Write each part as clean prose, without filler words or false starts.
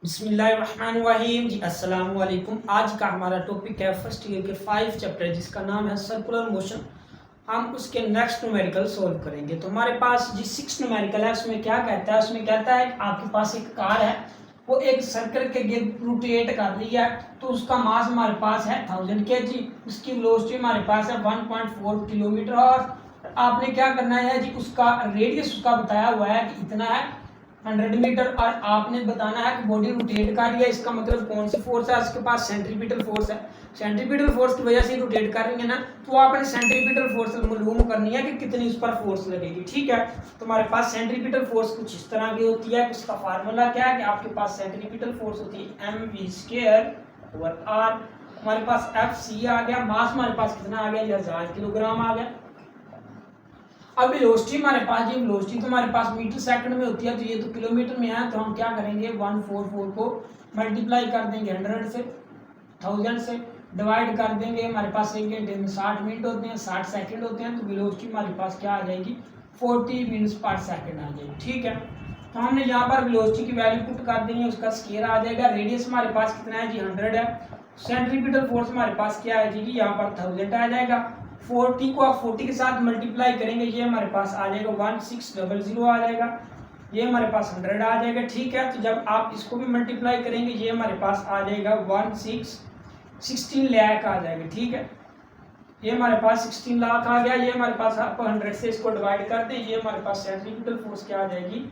बिस्मिल्लाहिर्रहमानिर्रहीम जी अस्सलाम वालेकुम। आज का हमारा टॉपिक है फर्स्ट ईयर के 5 चैप्टर जिसका नाम है सर्कुलर मोशन। हम उसके नेक्स्ट न्यूमेरिकल सॉल्व करेंगे। तो हमारे पास जी 6 न्यूमेरिकल है, उसमें क्या कहता है, उसमें कहता है कि आपके पास एक कार है, वो एक सर्कल के गिर्द रोटेट कर रही है, तो उसका मास हमारे पास है 1000 kg, उसकी वेलोसिटी हमारे पास है 1.4 किलोमीटर और आपने क्या करना है जी, उसका रेडियस उसका बताया हुआ है कि इतना है 100 मीटर और आपने बताना है कि बॉडी रोटेट कर रही है। इसका मतलब कौन सी फोर्स है, उसके पास सेंट्रीपिटल फोर्स है। सेंट्रीपिटल फोर्स की वजह से रोटेट कर रही है ना, तो आपने सेंट्रीपिटल फोर्स मालूम करनी है कि कितनी उस पर फोर्स लगेगी। ठीक है, तो हमारे पास सेंट्रीपिटल फोर्स कुछ इस तरह की होती है। उसका फार्मूला क्या है कि आपके पास सेंट्रीपिटल फोर्स होती है mv²/r। हमारे पास Fc आ गया, मास हमारे पास कितना आ गया, 1000 किलोग्राम आ गया। अब वेलोसिटी हमारे पास, ये वेलोसिटी तो हमारे पास मीटर सेकंड में होती है, तो ये तो किलोमीटर में है, तो हम क्या करेंगे 144 को मल्टीप्लाई कर देंगे 100 से, 1000 से डिवाइड कर देंगे। हमारे पास एक घंटे में 60 मिनट होते हैं, 60 सेकंड होते हैं, तो वेलोसिटी हमारे पास क्या आ जाएगी 40 मिनट्स पर सेकंड आ जाएगी। ठीक है, तो हमने यहाँ पर वेलोसिटी की वैल्यू पुट कर देंगे, उसका स्केयर आ जाएगा। रेडियस हमारे पास कितना है जी 100 है। सेंट्रीपिटल फोर्स हमारे पास क्या है जी, यहाँ पर 1000 आ जाएगा। 40 को आप 40 के साथ मल्टीप्लाई करेंगे, ये हमारे पास आ जाएगा 1600 आ जाएगा, ये हमारे पास 100 आ जाएगा। ठीक है, तो जब आप इसको भी मल्टीप्लाई करेंगे, ये हमारे पास आ जाएगा 16 लाख आ जाएगा। ठीक है, ये हमारे पास 16 लाख आ गया। ये हमारे पास आप 100 से इसको डिवाइड कर दें, ये हमारे पास सेंट्रीपिटल फोर्स क्या आ जाएगी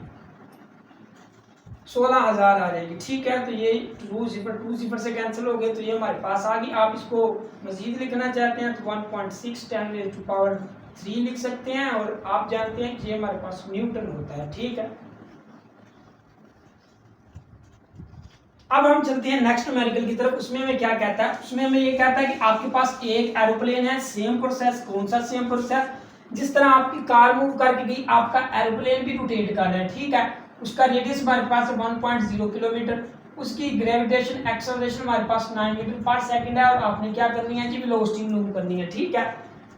16,000 आ जाएगी। ठीक है, तो ये 2 से कैंसिल हो गए, तो ये हमारे पास आ गई। आप इसको मजीद लिखना चाहते हैं तो 1.6 10⁻³ लिख सकते हैं, और आप जानते हैं कि ये हमारे पास न्यूटन होता है। ठीक है, अब हम चलते हैं नेक्स्ट न्यूमेरिकल की तरफ। उसमें हमें क्या कहता है, उसमें हमें ये कहता है कि आपके पास एक एरोप्लेन है, सेम प्रोसेस। कौन सा सेम प्रोसेस, जिस तरह आपकी कार मूव करके गई, आपका एरोप्लेन भी रोटेट कर रहा है। ठीक है, उसका रेडियस हमारे पास 1.0 किलोमीटर, उसकी ग्रेविटेशन एक्सेलरेशन हमारे पास 9 मीटर पर सेकंड है, और आपने क्या करनी है जी वेलोसिटी मालूम करनी है। ठीक है,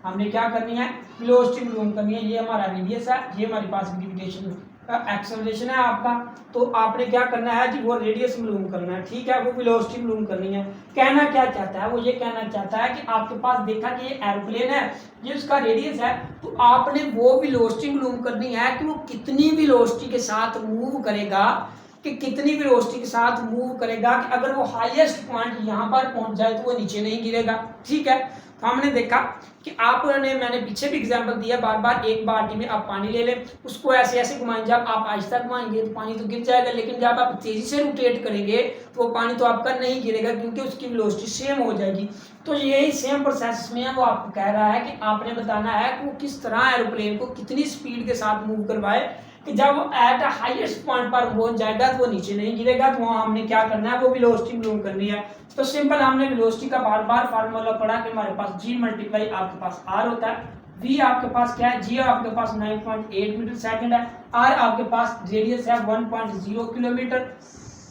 हमने क्या करनी है वेलोसिटी मालूम करनी है। ये हमारा रेडियस है, ये हमारे पास ग्रेविटेशन एक्सेलरेशन है आपका, तो आपने क्या करना है जी वो रेडियस मालूम करना है। ठीक है, वो वेलोसिटी मालूम करनी है। कहना क्या चाहता है, वो ये कहना चाहता है कि आपके पास देखा कि ये एरोप्लेन है, ये उसका रेडियस है, तो आपने वो वेलोसिटी मालूम करनी है कि वो कितनी वेलोसिटी के साथ मूव करेगा, कि कितनी वेलोसिटी के साथ मूव करेगा, कि अगर वो हाईएस्ट पॉइंट यहाँ पर पहुंच जाए तो वो नीचे नहीं गिरेगा। ठीक है, तो हमने देखा कि आपने, मैंने पीछे भी एग्जांपल दिया, बार बार एक बाल्टी में आप पानी ले लें, उसको ऐसे ऐसे घुमाएं, जब आप आहिस्ता घुमाएंगे तो पानी तो गिर जाएगा, लेकिन जब आप तेजी से रोटेट करेंगे तो वो पानी तो आपका नहीं गिरेगा, क्योंकि उसकी वेलोसिटी सेम हो जाएगी। तो यही सेम प्रोसेस में है, वो आपको कह रहा है कि आपने बताना है कि वो किस तरह एरोप्लेन को कितनी स्पीड के साथ मूव करवाए कि जब वो एट हाईएस्ट पॉइंट पर पहुंच जाएगा तो वो नीचे नहीं गिरेगा। तो वहां हमने क्या करना है, वो वेलोसिटी मालूम करनी है। तो सिंपल हमने वेलोसिटी का बार बार फार्मूला पढ़ा कि हमारे पास g मल्टीप्लाई आपके पास r होता है, v आपके पास क्या है, g आपके पास 9.8 मीटर सेकंड है, r आपके पास रेडियस है 1.0 किलोमीटर।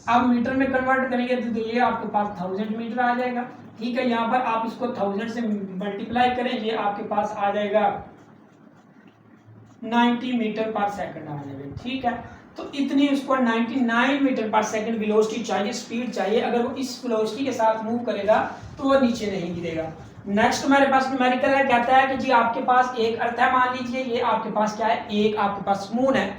अब मीटर में कन्वर्ट करेंगे तो ये आपके पास 1000 मीटर आ जाएगा। ठीक है, यहाँ पर आप इसको 1000 से मल्टीप्लाई करें, ये आपके पास आ जाएगा 90 मीटर पर सेकंड आ जाएगा। ठीक है, तो इतनी उसको 99 मीटर पर सेकंड वेलोसिटी चाहिए, स्पीड चाहिए। अगर वो इस वेलोसिटी के साथ मूव करेगा तो वो नीचे नहीं गिरेगा। नेक्स्ट हमारे पास न्यूमेरिकल है, कहता है कि जी आपके पास एक अर्थ है, मान लीजिए ये आपके पास क्या है, एक आपके पास मून है।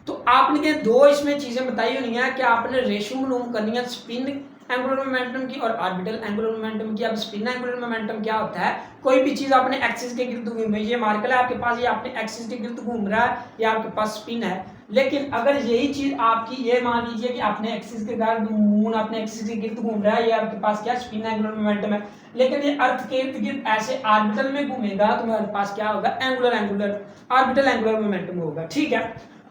तो आपने दो इसमें चीजें बताई हुई है कि आपने रेशियो मालूम करनी है स्पिन एंगुलर मोमेंटम की और ऑर्बिटल एंगुलर मोमेंटम की। अब स्पिन एंगुलर मोमेंटम क्या होता है, कोई भी चीज आपने एक्सिस के गिर्द घूम रही है, ये मार्कर है आपके पास, ये आपने एक्सिस के गिर्द घूम रहा है, ये आपके पास स्पिन है। लेकिन अगर यही चीज आपकी, ये मान लीजिए कि आपने एक्सिस के गिर्द, मून अपने एक्सिस के गिर्द घूम रहा है, ये आपके पास क्या स्पिन एंगुलर मोमेंटम है। लेकिन ये अर्थ के इर्द गिर्द ऐसे ऑर्बिटल में घूमेगा तो हमारे पास क्या होगा, एंगुलर ऑर्बिटल एंगुलर मोमेंटम होगा। ठीक है,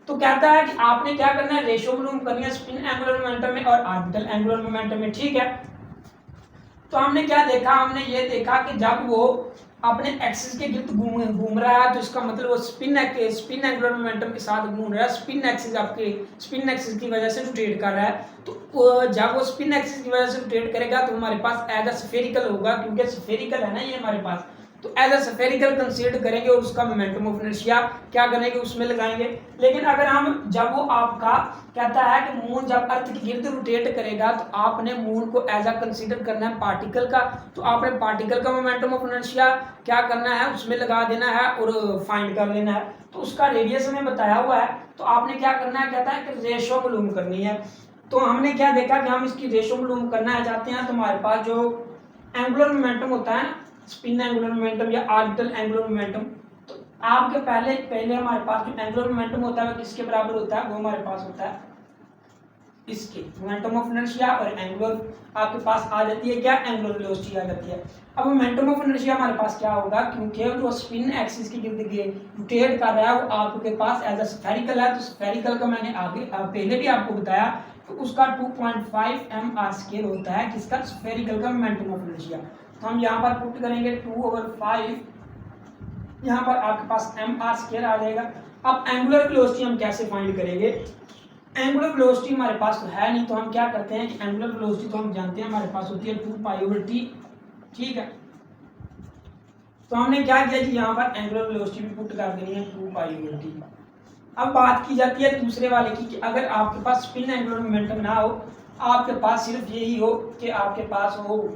तो कहता है कि आपने क्या करना है, रेशियो मालूम करनी है स्पिन एंगुलर मोमेंटम में और ऑर्बिटल एंगुलर मोमेंटम में। ठीक है, तो हमने क्या देखा, हमने ये देखा कि जब वो अपने एक्सिस के गिर्द घूम रहा है तो इसका मतलब वो स्पिन एंगुलर मोमेंटम के साथ घूम रहा है। स्पिन एक्सिस आपके स्पिन एक्सिस की वजह से रोटेट कर रहा है, तो जब वो स्पिन एक्सिस की वजह से रोटेट करेगा तो हमारे पास एज अ स्फेरिकल होगा, क्योंकि स्फेरिकल है ना ये हमारे पास, तो एज अ स्फेरिकल कंसीडर करेंगे और उसका मोमेंटम ऑफ इनर्शिया क्या करेंगे, उसमें लगाएंगे। लेकिन अगर हम जब वो आपका कहता है कि मून जब अर्थ के गिर्द रोटेट करेगा तो आपने मून को एज अ कंसीडर करना है पार्टिकल का, तो आपने पार्टिकल का मोमेंटम ऑफ इनर्शिया क्या करना है, उसमें लगा देना है और फाइंड कर लेना है। तो उसका रेडियस हमें बताया हुआ है, तो आपने क्या करना है, कहता है कि रेशो मालूम करनी है। तो हमने क्या देखा कि हम इसकी रेशो मालूम करना है चाहते हैं, तो हमारे पास जो एंगुलर मोमेंटम होता है, स्पिन एंगुलर मोमेंटम या ऑर्बिटल एंगुलर मोमेंटम, तो आपके पहले हमारे पास जो एंगुलर मोमेंटम होता है वो किसके बराबर होता है, वो हमारे पास होता है इसके मोमेंटम ऑफ इनर्शिया, और एंगुलर आपके पास आ जाती है क्या, एंगुलर वेलोसिटी आ जाती है। अब मोमेंटम ऑफ इनर्शिया हमारे पास क्या होगा, क्योंकि जो स्पिन एक्सिस के गिर्द रोटेट कर रहा है वो आपके पास एज अ स्फेरिकल है, तो स्फेरिकल का मैंने आगे पहले भी आपको बताया, तो उसका 2.5 mr² होता है किसका, स्फेरिकल का मोमेंटम ऑफ इनर्शिया। तो हम यहाँ पर पुट करेंगे 2/5, यहाँ पर आपके पास mr² आ जाएगा। अब एंगुलर वेलोसिटी हम कैसे फाइंड करेंगे, एंगुलर वेलोसिटी हमारे पास तो है नहीं, तो हम क्या करते हैं कि एंगुलर वेलोसिटी तो हम जानते हैं हमारे पास होती है 2π/t, ठीक है। तो हमने क्या किया कि यहाँ पर एंगुलर वेलोसिटी भी पुट कर देनी है 2π/t। अब बात की जाती है दूसरे वाले की कि अगर आपके पास स्पिन एंगुलर मोमेंटम ना हो, आपके पास सिर्फ यही हो कि आपके पास हो,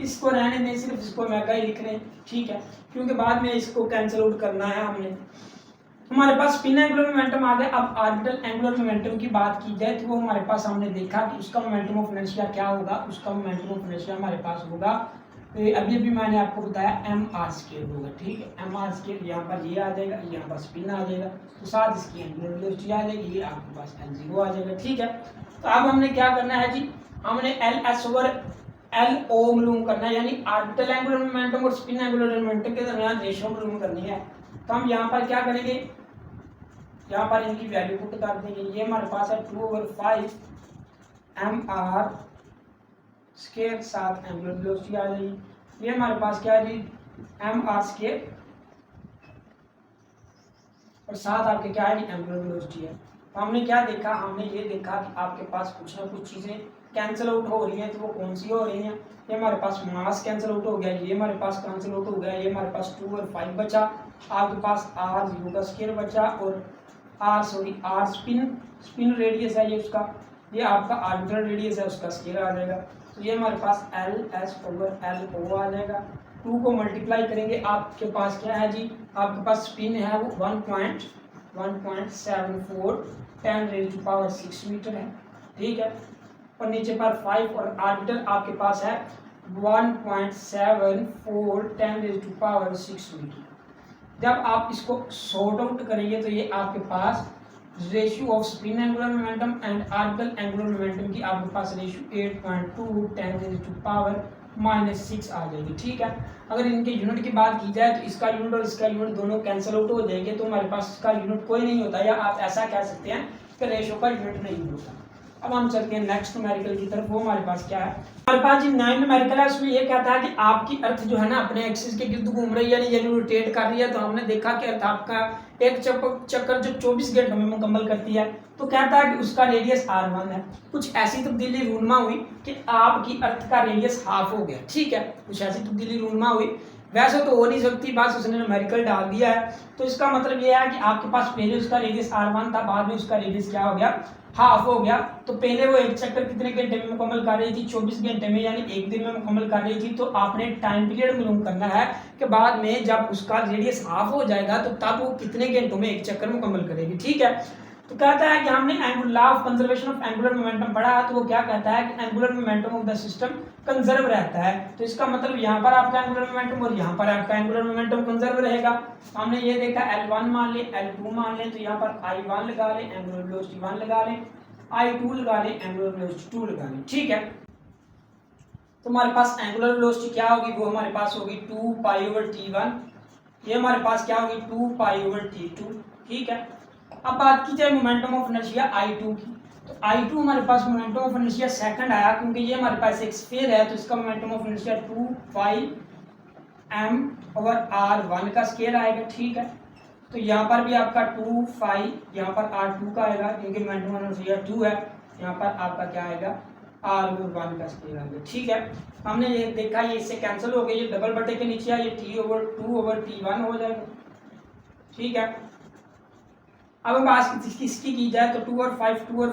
इसको रहने दें, सिर्फ इसको मेगा ही लिख रहे हैं, ठीक है, क्योंकि बाद में इसको कैंसिल आउट करना है हमने। हमारे पास स्पिन एंगुलर मोमेंटम आ गया। अब ऑर्बिटल एंगुलर मोमेंटम की बात की जाए तो वो हमारे पास हमने देखा कि उसका मोमेंटम ऑफ इनर्शिया क्या होगा, उसका मोमेंटम ऑफ इनर्शिया हमारे पास होगा, तो अभी अभी मैंने आपको बताया mr² होगा, ठीक है। mr² यहाँ पर ये आ जाएगा, यहाँ पर स्पिन आ जाएगा, तो साथ इसकी एंगुलर वेलोसिटी आ जाएगी, ये आपके पास L0 आ जाएगा, ठीक है। तो अब हमने क्या करना है जी, हमने LS/LO मालूम करना है, यानी ऑर्बिटल एंगुलर मोमेंटम और स्पिन एंगुलर मोमेंटम के दरमियान रेशियो मालूम करनी है। तो हम यहाँ पर क्या करेंगे, यहाँ पर इनकी वैल्यू पुट कर देंगे। ये हमारे पास है 2/5 mr² साथ एंगुलर वेलोसिटी आ जाएगी। ये हमारे पास क्या है जी, mr² और साथ आपके क्या है, एंगुलर वेलोसिटी है। तो हमने क्या देखा, हमने ये देखा कि आपके पास कुछ ना कुछ चीज़ें कैंसिल आउट हो रही हैं, तो वो कौन सी हो रही हैं, ये हमारे पास मास कैंसिल आउट हो गया, ये हमारे पास कैंसिल आउट हो गया, ये हमारे पास 2/5 बचा, आपके पास r0 का स्क्वायर बचा, और r स्पिन रेडियस है ये उसका, ये आपका आर्बिट्रल रेडियस है उसका स्क्वायर आ जाएगा। तो ये हमारे पास LS/LO आ जाएगा। 2 को मल्टीप्लाई करेंगे, आपके पास क्या है जी, आपके पास स्पिन है वो 1.74 10⁻⁶ मीटर है, ठीक है, और नीचे पर 5, और ऑर्बिटल आपके पास है 1.74 10⁻⁶ मीटर। जब आप इसको सॉर्ट आउट करेंगे तो ये आपके पास ratio of spin angular momentum and orbital angular momentum की आपके पास रेशियो 8.2 10⁻⁻⁶ आ जाएगी, ठीक है। अगर इनके यूनिट की बात की जाए तो इसका यूनिट और इसका यूनिट दोनों कैंसिल आउट हो जाएंगे, तो हमारे पास इसका यूनिट कोई नहीं होता, या आप ऐसा कह सकते हैं कि रेशियो का यूनिट नहीं होता। अब हम चलते हैं नेक्स्ट न्यूमेरिकल की तरफ। वो हमारे पास क्या है, हमारे पास जी 9 न्यूमेरिकल है, उसमें ये कहता है कि आपकी अर्थ जो है ना अपने एक्सिस के गिर्द घूम रही है, यानी रोटेट कर रही है। तो हमने देखा कि अर्थ आपका एक चक्कर जो 24 घंटों में मुकम्मल करती है, तो कहता है कि उसका रेडियस r1 है। कुछ ऐसी तब्दीली रूनमा हुई कि आपकी अर्थ का रेडियस हाफ हो गया, ठीक है, कुछ ऐसी तब्दीली रूनमा हुई, वैसे तो हो नहीं सकती, बस उसने न्यूमेरिकल डाल दिया है। तो इसका मतलब ये है कि आपके पास पहले उसका रेडियस r1 था, बाद में उसका रेडियस क्या हो गया, हाफ हो गया। तो पहले वो एक चक्कर कितने घंटे में मुकम्मल कर रही थी, 24 घंटे में, यानी एक दिन में मुकम्मल कर रही थी। तो आपने टाइम पीरियड मालूम करना है कि बाद में जब उसका रेडियस हाफ हो जाएगा तो तब वो कितने घंटों में एक चक्कर मुकम्मल करेगी, ठीक है। तो कहता है कि हमने law of conservation of angular momentum पढ़ा है, तो वो क्या कहता है कि angular momentum of the system conserve रहता है। तो इसका मतलब यहाँ पर आपका एंगुलर मोमेंटम और यहाँ पर आपका एंगुलर मोमेंटम कंजर्व रहेगा। हमने ये देखा L1 मान ले, L2 मान ले, तो यहाँ पर I1 लगा ले, एंगुलर वेलोसिटी 1 लगा ले, I2 लगा ले, एंगुलर वेलोसिटी 2 लगा ले, ठीक है। तो हमारे पास एंगुलर वेलोसिटी क्या होगी, वो हमारे पास होगी 2π/t1, ये हमारे पास क्या होगी 2π/t2, ठीक है। अब बात की जाए मोमेंटम ऑफ इनर्शिया I2 की, तो I2 हमारे पास मोमेंटम ऑफ इनर्शिया सेकंड आया, क्योंकि ये हमारे पास एक स्फीयर है, तो इसका मोमेंटम ऑफ इनर्शिया 2πm/r1 का स्क्वायर आएगा, ठीक है। तो यहाँ पर भी आपका 2π यहाँ पर r2 का आएगा, क्योंकि मोमेंटम ऑफ इनर्शिया 2 है, यहाँ पर आपका क्या आएगा आर ओवर 1 का स्क्वायर आ गया। ठीक है, हमने ये देखा ये इससे कैंसिल हो गया, ये डबल बटे के नीचे है, ये टी ओवर 2 ओवर T1 हो जाएगा। ठीक है, अब हम बात किसकी की जाए तो 2 और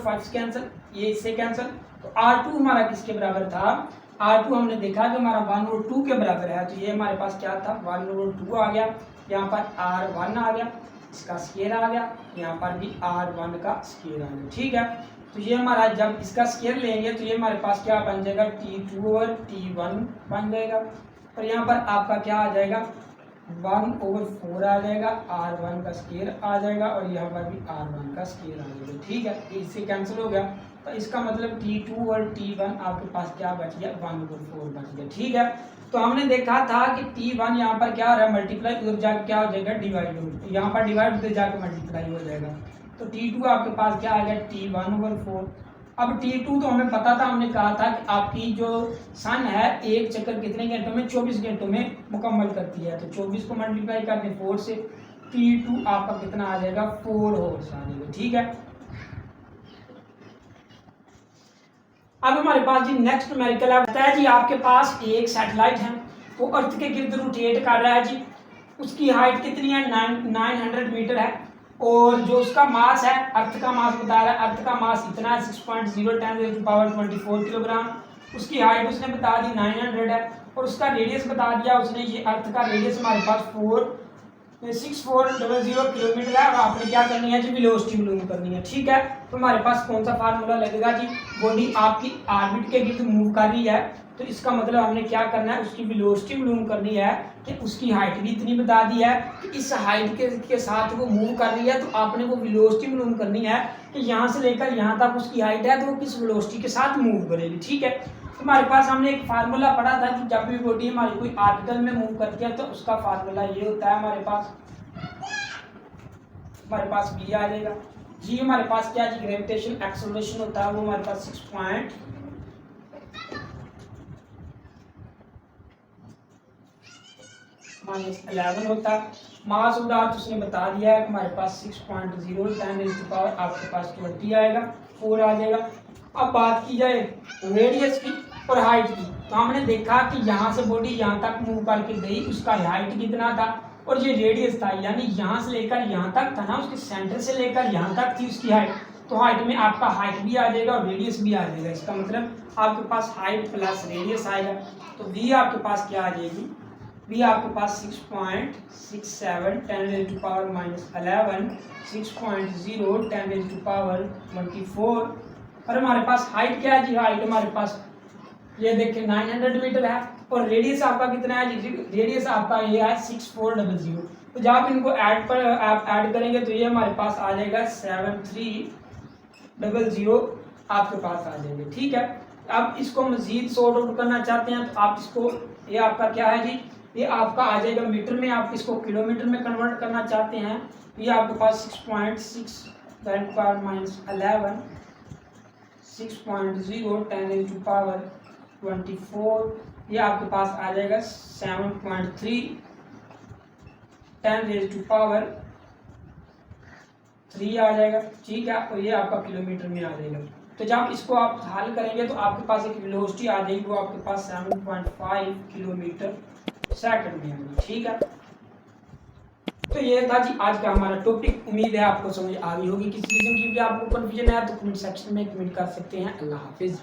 5 कैंसिल, ये इससे कैंसिल, तो R2 हमारा किसके बराबर था, R2 हमने देखा कि हमारा 1 ओवर 2 के बराबर है, तो ये हमारे पास क्या था 1 ओवर 2 आ गया, यहाँ पर R1 आ गया, इसका स्क्वायर आ गया, यहाँ पर भी R1 का स्क्वायर आ गया। ठीक है, तो ये हमारा जब इसका स्क्वायर लेंगे तो ये हमारे पास क्या बन जाएगा T2 और T1 बन जाएगा, और यहाँ पर आपका क्या आ जाएगा 1 ओवर 4 आ जाएगा, R1 का स्क्वायर आ जाएगा, और यहाँ पर भी R1 का स्क्वायर आ जाएगा। ठीक है, इससे कैंसिल हो गया, तो इसका मतलब T2 और T1 आपके पास क्या बच गया 1 ओवर 4 बच गया। ठीक है, तो हमने देखा था कि T1 यहाँ पर क्या हो रहा है मल्टीप्लाई, उधर जाकर क्या हो जाएगा डिवाइड, हो यहाँ पर डिवाइड उधर जाकर मल्टीप्लाई हो जाएगा, तो T2 आपके पास क्या आ गया T1 ओवर 4। अब T2 तो हमें पता था, हमने कहा था कि आपकी जो सन है एक चक्कर कितने घंटों में 24 घंटों में मुकम्मल करती है, तो 24 को मल्टीप्लाई करके 4 से T2 आपका कितना आ जाएगा 4 हॉर्स आ जाएगा। ठीक है, अब हमारे पास जी नेक्स्ट न्यूमेरिकल है, बताया जी आपके पास एक सैटेलाइट है, वो अर्थ के गिर्द रोटेट कर रहा है जी, उसकी हाइट कितनी है 900 मीटर है, और जो उसका मास है अर्थ का मास बता रहा है, अर्थ का मास इतना है 6.010⁴ किलोग्राम, उसकी हाइट उसने बता दी 900 है, और उसका रेडियस बता दिया उसने, ये अर्थ का रेडियस हमारे पास 6400 किलोमीटर है, और आपने क्या करनी है जी वेलोसिटी मालूम करनी है। ठीक है, तो हमारे पास कौन सा फार्मूला लगेगा जी, बॉडी आपकी ऑर्बिट के गिर्द मूव कर रही है, तो इसका मतलब हमने क्या करना है उसकी वेलोसिटी मालूम करनी है कि उसकी हाइट भी इतनी बता दी है कि इस हाइट के साथ वो मूव कर रही है, तो आपने वो वेलोसिटी मालूम करनी है कि यहाँ से लेकर यहाँ तक उसकी हाइट है तो वो किस वेलोसिटी के साथ मूव करेगी। ठीक है, तो हमारे पास हमने एक फार्मूला पढ़ा था कि जब भी बॉडी हमारी कोई ऑर्बिटल में मूव करती है तो उसका फार्मूला ये होता है हमारे पास बी आ जाएगा जी, हमारे पास क्या जी ग्रेविटेशन एक्सेलरेशन होता है वो हमारे पास 6.11 होता है, मास ऑफ द अर्थ उसने बता दिया है हमारे पास 6.0 आपके पास 20 आएगा 4 आ जाएगा। अब बात की जाए रेडियस की और हाइट की, तो हमने देखा कि यहाँ से बॉडी यहाँ तक मूव करके गई, उसका हाइट कितना था और ये रेडियस था, यानी यहाँ से लेकर यहाँ तक था ना, उसके सेंटर से लेकर यहाँ तक थी उसकी हाइट, तो हाइट में आपका हाइट भी आ जाएगा और रेडियस भी आ जाएगा, इसका मतलब आपके पास हाइट प्लस रेडियस आएगा, तो वी आपके पास क्या आ जाएगी, वी आपके पास 6.67 10⁻⁻11 6.0 10⁻24, और हमारे पास हाइट क्या है जी, हाइट हमारे पास ये देखिए 900 मीटर है, और रेडियस आपका कितना है जी, रेडियस आपका ये है 6400, तो जब आप इनको आप ऐड करेंगे तो ये हमारे पास आ जाएगा 7300 आपके पास आ जाएंगे। ठीक है, अब इसको मजीद सॉर्ट आउट करना चाहते हैं तो आप इसको, ये आपका क्या है जी, ये आपका आ जाएगा मीटर में, आप इसको किलोमीटर में कन्वर्ट करना चाहते हैं, ये आपके पास 6.6 10⁻11 6.0 10⁻24, ये आपके पास आ जाएगा 7.3 10⁻3 आ जाएगा। ठीक है, और ये आपका किलोमीटर में आ जाएगा, तो जब इसको आप हल करेंगे तो आपके पास एक वेलोसिटी आ जाएगी, वो आपके पास 7.5 किलोमीटर सेकंड में आएगी। ठीक है, तो ये था जी आज का हमारा टॉपिक, उम्मीद है आपको समझ आ गई होगी। किसी किस्म की भी आपको कंफ्यूजन है तो कमेंट सेक्शन में कमेंट कर सकते हैं। अल्लाह हाफिज।